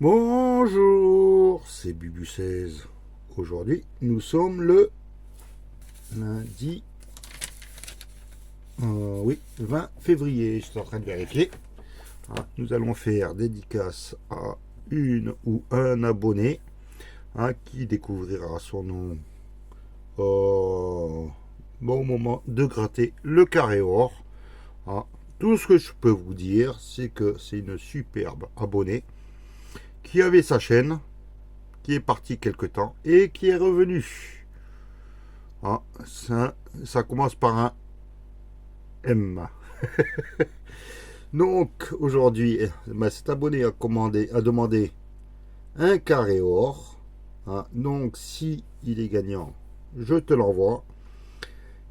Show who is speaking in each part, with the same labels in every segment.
Speaker 1: Bonjour, c'est Bubu16. Aujourd'hui, nous sommes le lundi, oui, 20 février. Je suis en train de vérifier. Nous allons faire dédicace à une ou un abonné qui découvrira son nom au moment de gratter le carré or. Tout ce que je peux vous dire, c'est que c'est une superbe abonnée qui avait sa chaîne, qui est parti quelque temps et qui est revenu. Ça commence par un M. Donc aujourd'hui, cet abonné a demandé un carré or. Donc si il est gagnant, je te l'envoie.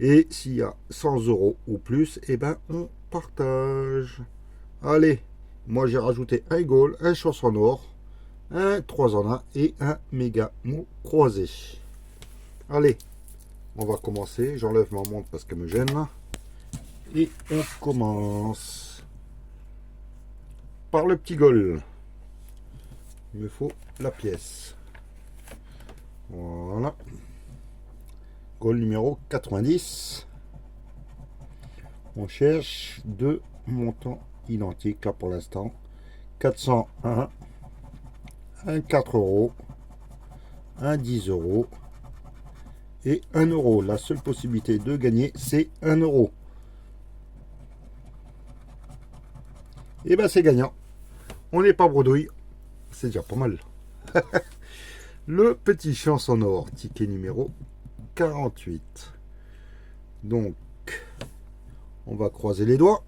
Speaker 1: Et s'il y a 100 euros ou plus, on partage. Allez, moi j'ai rajouté un goal, un chance en or, un 3 en 1 et un méga mot croisé. Allez, on va commencer. J'enlève ma montre parce qu'elle me gêne. Et on commence par le petit goal. Il me faut la pièce. Voilà. Goal numéro 90. On cherche deux montants identiques là pour l'instant. 401, un 4 euros, un 10 euros et 1 euro. La seule possibilité de gagner, c'est 1 euro. Et c'est gagnant. On n'est pas bredouille. C'est déjà pas mal. Le petit chance en or, ticket numéro 48. Donc, on va croiser les doigts.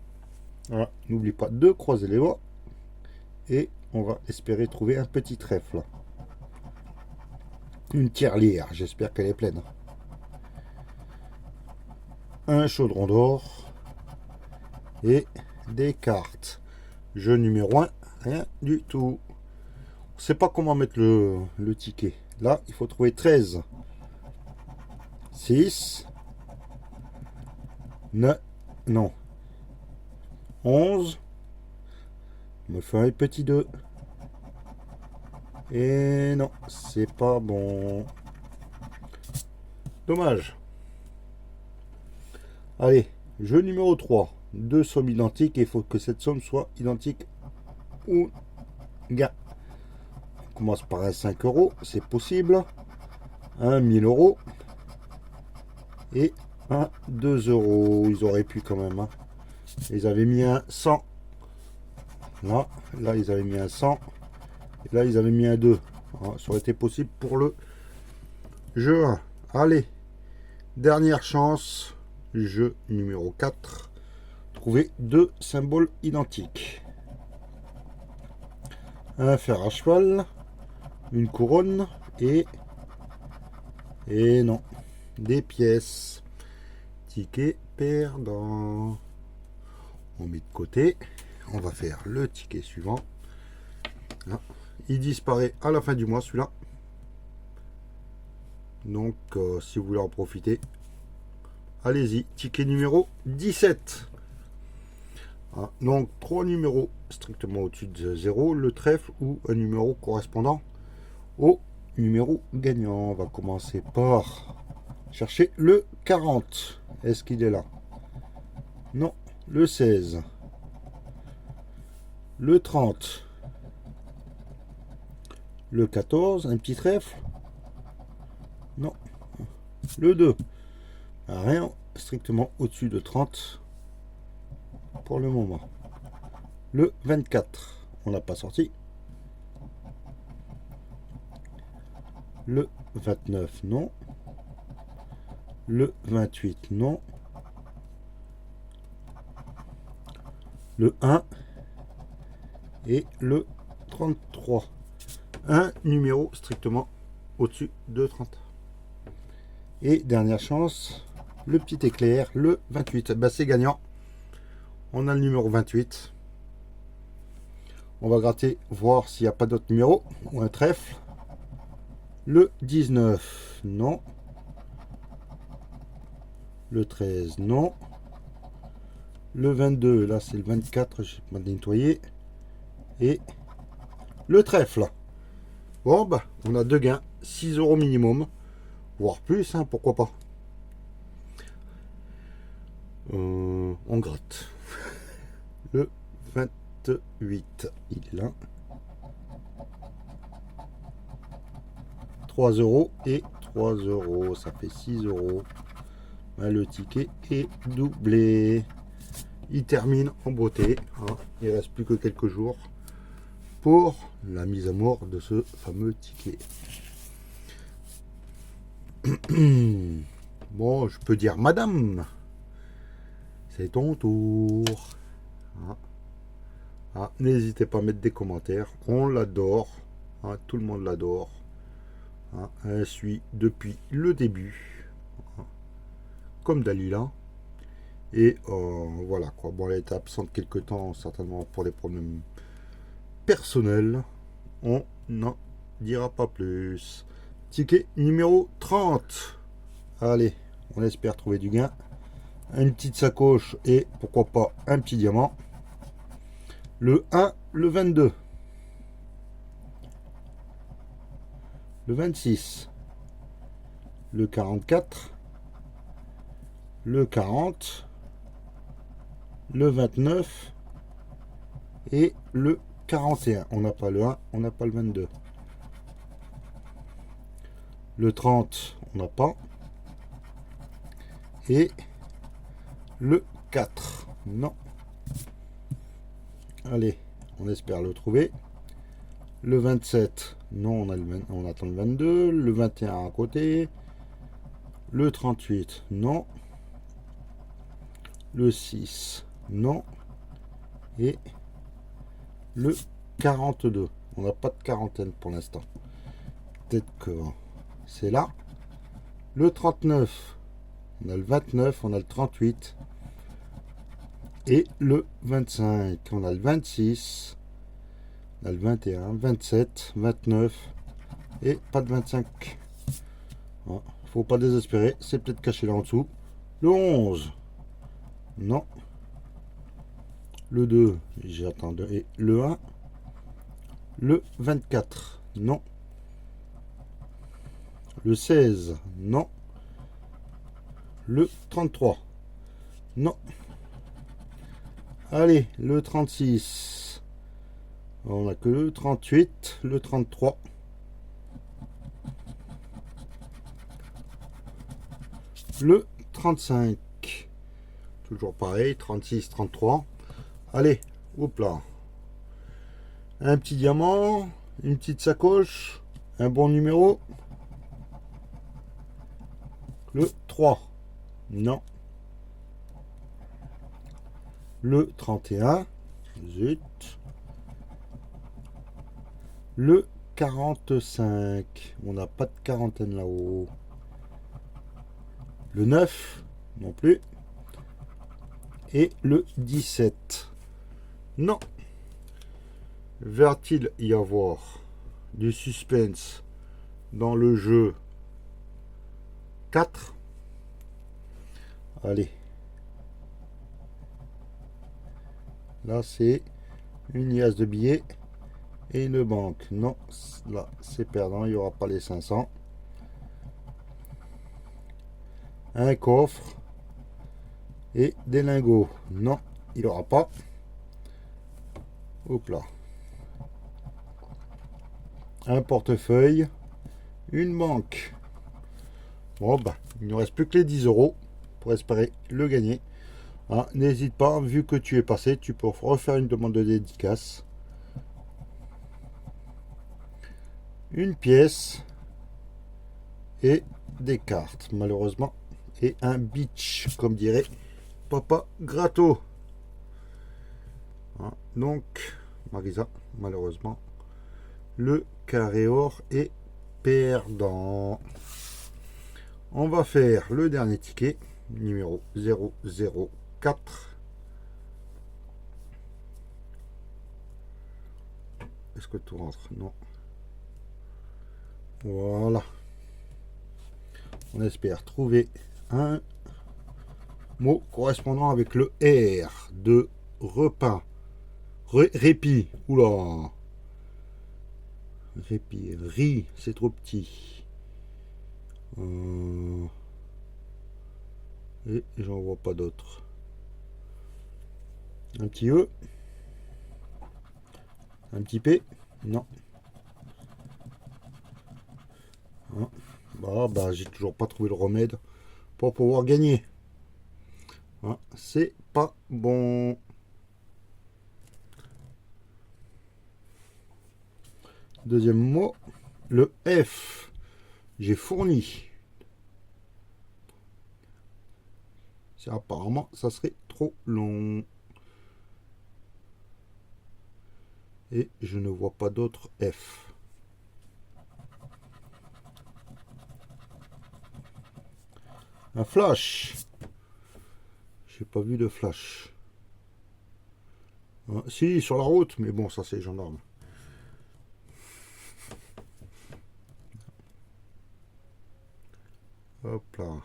Speaker 1: Voilà, n'oublie pas de croiser les doigts. Et on va espérer trouver un petit trèfle. Une tirelire, j'espère qu'elle est pleine. Un chaudron d'or. Et des cartes. Jeu numéro 1, rien du tout. On ne sait pas comment mettre le ticket. Là, il faut trouver 13. 6. 9. Non. 11. Me fait un petit 2. Et non, c'est pas bon. Dommage. Allez, jeu numéro 3. Deux sommes identiques et il faut que cette somme soit identique ou gain. On commence par un 5 euros, c'est possible. Un 1000 euros. Et un 2 euros. Ils auraient pu quand même. Ils avaient mis un 100. Là, ils avaient mis un 100. Et là, ils avaient mis un 2. Ça aurait été possible pour le jeu 1. Allez, dernière chance. Jeu numéro 4. Trouver deux symboles identiques. Un fer à cheval. Une couronne. Et non. Des pièces. Ticket perdant. On met de côté. On va faire le ticket suivant. Il disparaît à la fin du mois celui-là. Donc si vous voulez en profiter, allez-y. Ticket numéro 17. Donc 3 numéros strictement au-dessus de 0. Le trèfle ou un numéro correspondant au numéro gagnant. On va commencer par chercher le 40. Est-ce qu'il est là? Non. Le 16. Le 30. Le 14. Un petit trèfle? Non. Le 2. Rien strictement au-dessus de 30 pour le moment. Le 24. On n'a pas sorti. Le 29, non. Le 28, non. Le 1 et le 33. Un numéro strictement au-dessus de 30. Et dernière chance, le petit éclair, le 28. C'est gagnant. On a le numéro 28. On va gratter, voir s'il n'y a pas d'autres numéros ou un trèfle. Le 19, non. Le 13, non. Le 22, là c'est le 24, je vais pas nettoyer. Et le trèfle. Bon, bah, on a 2 gains, 6 euros minimum, voire plus, hein, pourquoi pas. On gratte. Le 28, il est là. 3 euros et 3 euros, ça fait 6 euros. Le ticket est doublé. Il termine en beauté. Hein. Il ne reste plus que quelques jours pour la mise à mort de ce fameux ticket. Bon, je peux dire madame, c'est ton tour. Ah. Ah, n'hésitez pas à mettre des commentaires. On l'adore. Ah, tout le monde l'adore. Ah, elle suit depuis le début. Ah, comme Dalila. Et voilà quoi. Bon, elle était absente quelque temps, certainement pour des problèmes personnels. On n'en dira pas plus. Ticket numéro 30. Allez, on espère trouver du gain. Une petite sacoche et pourquoi pas un petit diamant. Le 1, le 22. Le 26. Le 44. Le 40. Le 29. Et le 41. On n'a pas le 1, on n'a pas le 22. Le 30, on n'a pas. Et le 4. Non. Allez, on espère le trouver. Le 27, non, on attend le 22. Le 21 à côté. Le 38, non. Le 6, non. Et le 42. On n'a pas de quarantaine pour l'instant. Peut-être que c'est là. Le 39. On a le 29, on a le 38. Et le 25. On a le 26. On a le 21, 27, 29. Et pas de 25. Faut pas désespérer. C'est peut-être caché là en dessous. Le 11. Non. Le 2. J'attends. Et le 1. Le 24. Non. Le 16. Non. Le 33. Non. Allez, le 36. On n'a que le 38, le 33. Le 35. Toujours pareil, 36, 33. Allez, hop là. Un petit diamant, une petite sacoche, un bon numéro. Le 3. Non. Le 31. Zut. Le 45. On n'a pas de quarantaine là-haut. Le 9. Non plus. Et le 17. Non. Va-t-il y avoir du suspense dans le jeu 4? Allez. Là, c'est une liasse de billets et une banque. Non, là, c'est perdant. Il n'y aura pas les 500. Un coffre et des lingots. Non, il n'y aura pas. Hop là. Un portefeuille. Une banque. Bon, bah, il ne reste plus que les 10 euros pour espérer le gagner. Hein, n'hésite pas, vu que tu es passé, tu peux refaire une demande de dédicace. Une pièce et des cartes, malheureusement. Et un beach, comme dirait Papa Gratto. Hein, donc, Marisa, malheureusement, le carré or est perdant. On va faire le dernier ticket, numéro 004. Est-ce que tout rentre? Non. Voilà. On espère trouver un mot correspondant avec le R de repas. Répit. Oula. Répit, ri, c'est trop petit. Et j'en vois pas d'autres. Un petit E. Un petit P. Non. Hein. Bah, j'ai toujours pas trouvé le remède pour pouvoir gagner. Hein, c'est pas bon. Deuxième mot, le F. J'ai fourni. Apparemment, ça serait trop long. Et je ne vois pas d'autre F. Un flash. J'ai pas vu de flash. Ah, si, sur la route, mais bon, ça c'est les gendarmes. Hop là.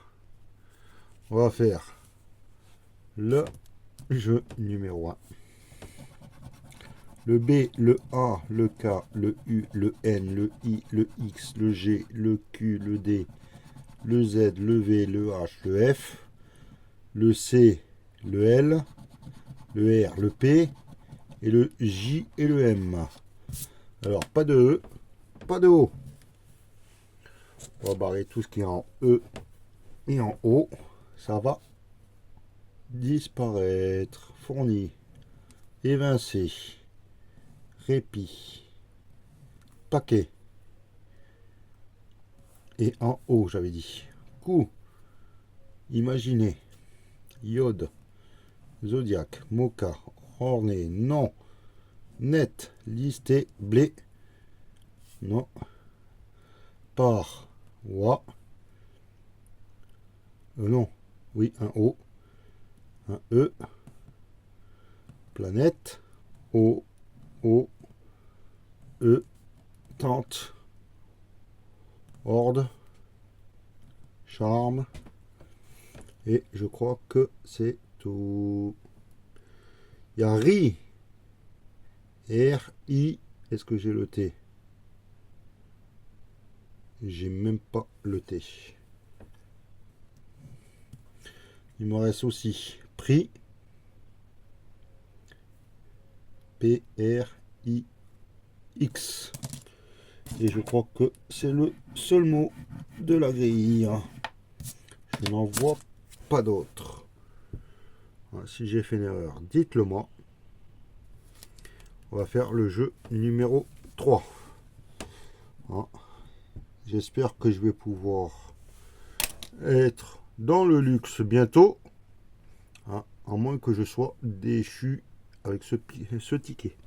Speaker 1: On va faire le jeu numéro 1. Le B, le A, le K, le U, le N, le I, le X, le G, le Q, le D, le Z, le V, le H, le F, le C, le L, le R, le P, et le J et le M. Alors, pas de E, pas de O. On va barrer tout ce qui est en E et en O. Ça va disparaître. Fourni, évincé, répit, paquet. Et en haut, j'avais dit. Coup, imaginez, iode, zodiac, mocha, orné, non, net, listé, blé, non, par, wa, non, oui, un O, un E, planète, O, E, tente, horde, charme, et je crois que c'est tout. Il y a RI, R, I, est-ce que j'ai le T? J'ai même pas le T. Il me reste aussi prix, P, R, I, X. Et je crois que c'est le seul mot de la grille. Je n'en vois pas d'autres. Si j'ai fait une erreur, dites-le moi. On va faire le jeu numéro 3. J'espère que je vais pouvoir être dans le luxe bientôt. À moins que je sois déchu avec ce ticket.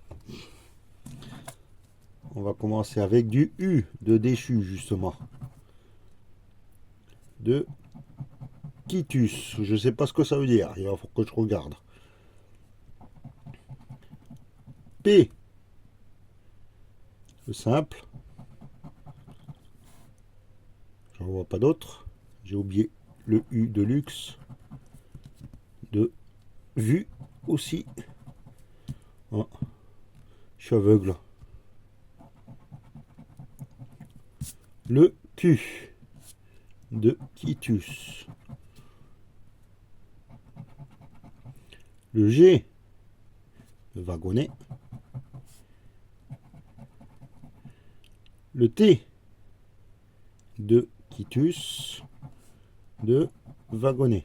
Speaker 1: On va commencer avec du U de déchu, justement. De quitus. Je ne sais pas ce que ça veut dire. Il va falloir que je regarde. P. Le simple. J'en vois pas d'autres. J'ai oublié le U de luxe. De vue aussi. Ah, je suis aveugle. Le Q de quitus. Le G de wagonnet. Le T de quitus de wagonnet.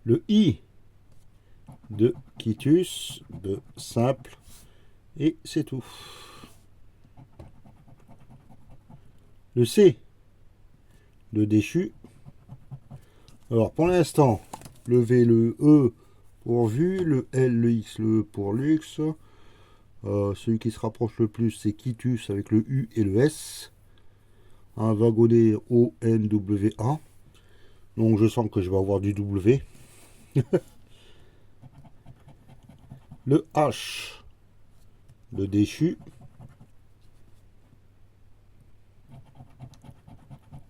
Speaker 1: Le I de quitus de simple. Et c'est tout. Le C de déchu. Alors pour l'instant, le V, le E pour vue, le L, le X, le E pour luxe. Celui qui se rapproche le plus, c'est quitus avec le U et le S. Un wagonnet O-N-W-A. Donc je sens que je vais avoir du W. Le H de déchu.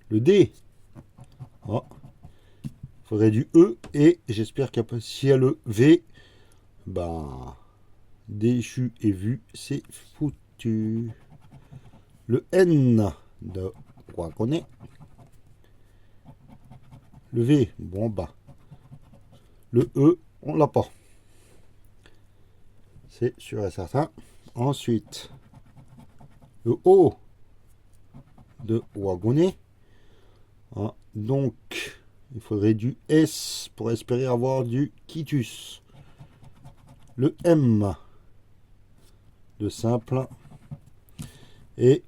Speaker 1: Le D. Oh. Faudrait du E et j'espère qu'il y a, s'il y a le V, ben déchu et vu, c'est foutu. Le N de quoi qu'on est. Le V, bon bah. Le E, on l'a pas. C'est sûr et certain. Ensuite, le O de wagonnet. Hein, donc, il faudrait du S pour espérer avoir du quitus. Le M de simple. Et,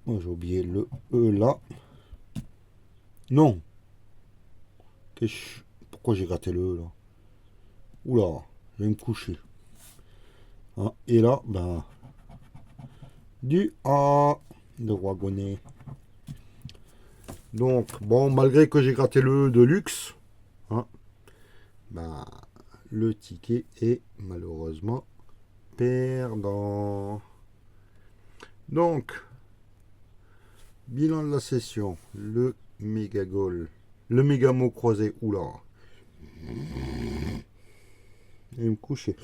Speaker 1: oh, j'ai oublié le E là. Non. Pourquoi j'ai gratté le E là? Oula, je vais me coucher. Hein, et là, ben, du A de wagonnet. Donc, bon, malgré que j'ai gratté le E de luxe, hein, ben, le ticket est malheureusement perdant. Donc, bilan de la session, le méga goal, le méga mot croisé, oula, je vais me coucher.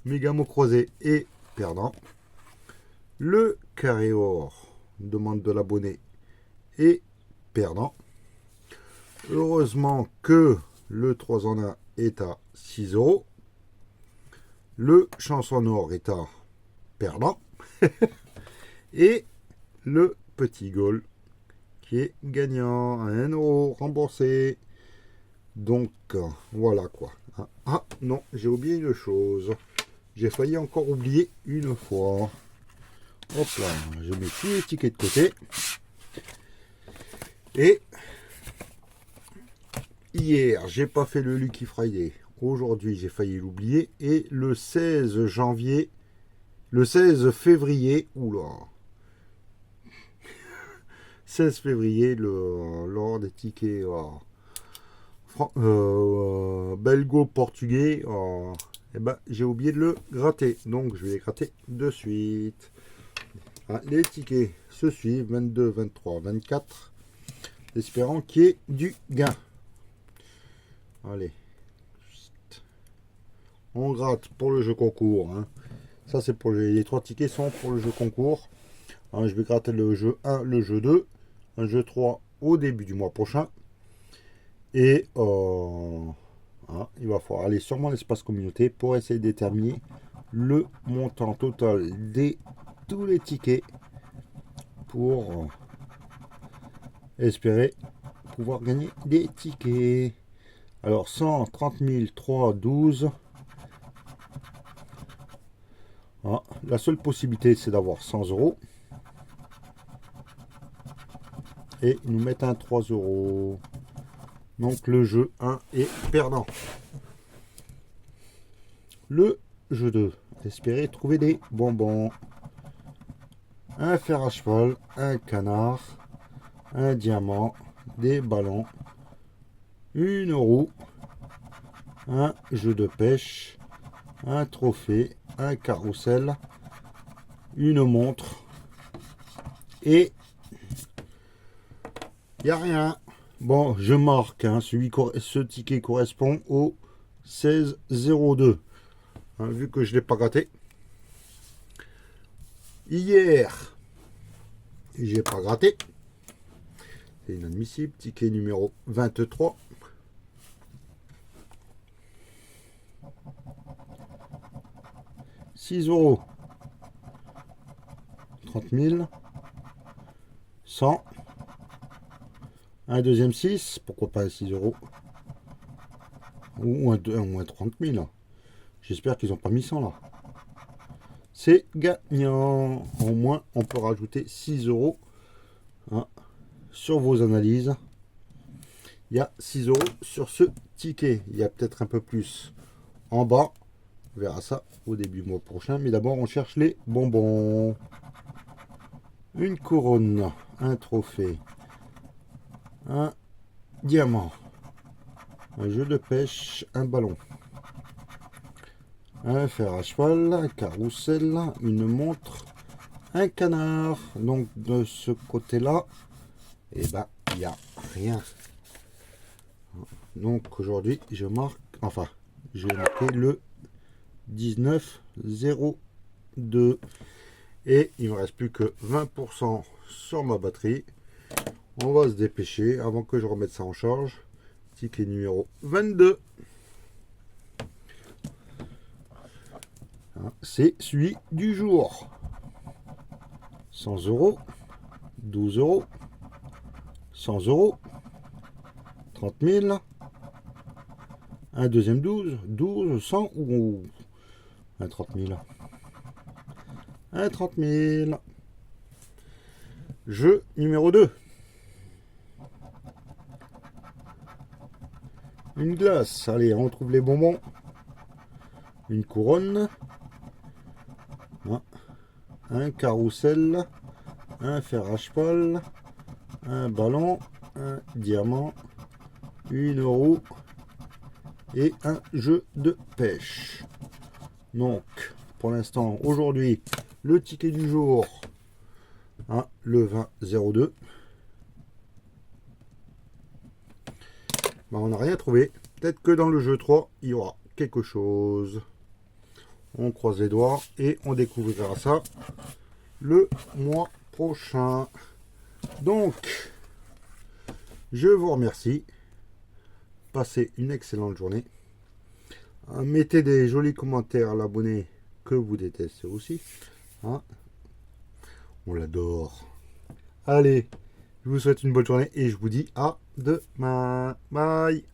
Speaker 1: Méga mot croisé est perdant. Le carré or, demande de l'abonné, est perdant. Heureusement que le 3 en 1 est à 6 euros. Le chanson or est à perdant. Et le petit goal qui est gagnant à 1 euro remboursé. Donc voilà quoi. Ah non, j'ai oublié une chose. J'ai failli encore oublier une fois. Hop là, je mets tous les tickets de côté. Et hier, j'ai pas fait le Lucky Friday. Aujourd'hui, j'ai failli l'oublier. Et le 16 janvier, le 16 février, oula, 16 février, lors des tickets belgo-portugais, eh ben, j'ai oublié de le gratter. Donc, je vais les gratter de suite. Les tickets se suivent, 22, 23, 24, espérant qu'il y ait du gain. Allez, on gratte pour le jeu concours. Hein. Ça, c'est pour les 3 tickets sont pour le jeu concours. Hein, je vais gratter le jeu 1, le jeu 2, un jeu 3 au début du mois prochain. Et il va falloir aller sur mon espace communauté pour essayer de déterminer le montant total de tous les tickets pour espérer pouvoir gagner des tickets. Alors 130 000, 3, 12. Ah, la seule possibilité c'est d'avoir 100 euros. Et ils nous mettent un 3 euros. Donc le jeu 1 est perdant. Le jeu 2. Espérer trouver des bonbons. Un fer à cheval, un canard, un diamant, des ballons, une roue, un jeu de pêche, un trophée, un carrousel, une montre et il n'y a rien. Bon, je marque, hein, ce ticket correspond au 16,02. Hein, vu que je ne l'ai pas gratté. Hier, j'ai pas gratté. C'est inadmissible. Ticket numéro 23. €6. 30 000. 100. Un deuxième 6. Pourquoi pas 6 euros. Ou un moins 30 000. J'espère qu'ils n'ont pas mis 100 là. C'est gagnant. Au moins, on peut rajouter 6 euros hein, sur vos analyses. Il y a 6 euros sur ce ticket. Il y a peut-être un peu plus en bas. On verra ça au début du mois prochain. Mais d'abord, on cherche les bonbons. Une couronne, un trophée, un diamant, un jeu de pêche, un ballon, un fer à cheval, un carrousel, une montre, un canard. Donc de ce côté-là, eh ben, il n'y a rien. Donc aujourd'hui, je marque, enfin, j'ai marqué le 19,02. Et il me reste plus que 20% sur ma batterie. On va se dépêcher avant que je remette ça en charge. Ticket numéro 22. C'est celui du jour. 100 €, 12 €, 100 €, 30 000, un deuxième 12, 12, 100 ou un 30 000. Un 30 000. Jeu numéro 2. Une glace. Allez, on trouve les bonbons. Une couronne. Un carrousel. Un fer à cheval. Un ballon. Un diamant. Une roue. Et un jeu de pêche. Donc, pour l'instant, aujourd'hui, le ticket du jour, le 20,02. On n'a rien trouvé. Peut-être que dans le jeu 3, il y aura quelque chose. On croise les doigts et on découvrira ça le mois prochain. Donc, je vous remercie. Passez une excellente journée. Mettez des jolis commentaires à l'abonné que vous détestez aussi. On l'adore. Allez, je vous souhaite une bonne journée et je vous dis à demain. Bye.